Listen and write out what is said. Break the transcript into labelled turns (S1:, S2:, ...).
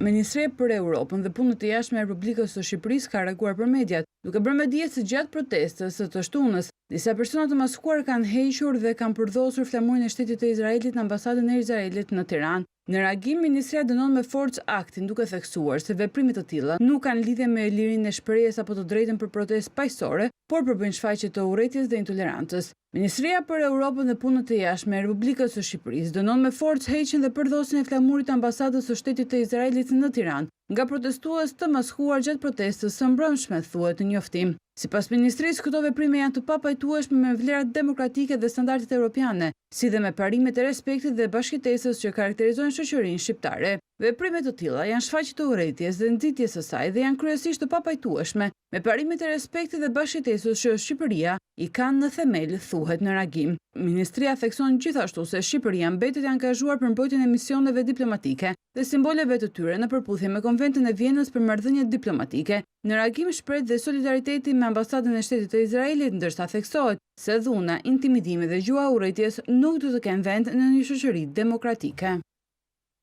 S1: Ministria për Europën dhe Punët e Jashtme e Republikës së Shqipërisë ka reaguar për mediat, duke bërë me dije se gjatë protestës së të shtunës, disa persona të maskuar kanë hequr dhe kanë përdosur flamurin e shtetit të Izraelit në ambasadën e Izraelit në Tiranë. Në reagim, Ministria dënon me forcë aktin duke theksuar se veprimet të tilla nuk kanë lidhje me lirinë e shprehjes apo të drejtën për protestë paqësore, por përbëjnë shfaqje të urrëties dhe intolerancës. Ministria për Europën dhe Punët e Jashtme e Republikës së Shqipërisë dënon me forcë heqjen dhe përdosjen e flamurit të ambasadës së shtetit të Izraelit në Tiranë nga protestues të maskuar gjatë protestës së mbrëmshme, thuhet në njoftim. Sipas ministrisë, këto veprime janë të papajtueshme me vlerat demokratike dhe standardet europiane, si dhe me parimet e respektit dhe bashkëtesës që karakterizojnë shoqërinë shqiptare. Veprimet të tilla janë shfaqje të urrëties dhe nxitjes së saj dhe janë kryesisht të papajtueshme me parimet e respektit dhe bashkëtesës që Shqipëria i kanë në themel, thuhet në reagim. Ministria thekson gjithashtu se Shqipëria mbetet e angazhuar për mbrojtjen e misioneve diplomatike dhe simboleve të tyre në përputhje me Konventin e Vienës për marrëdhëniet diplomatike. Në reagim shpreh dhe solidariteti me ambasadën e shtetit të Izraelit, ndërsa theksohet se dhuna, intimidimi dhe gjua urrëties nuk do të kenë vend në një shoqëri demokratike.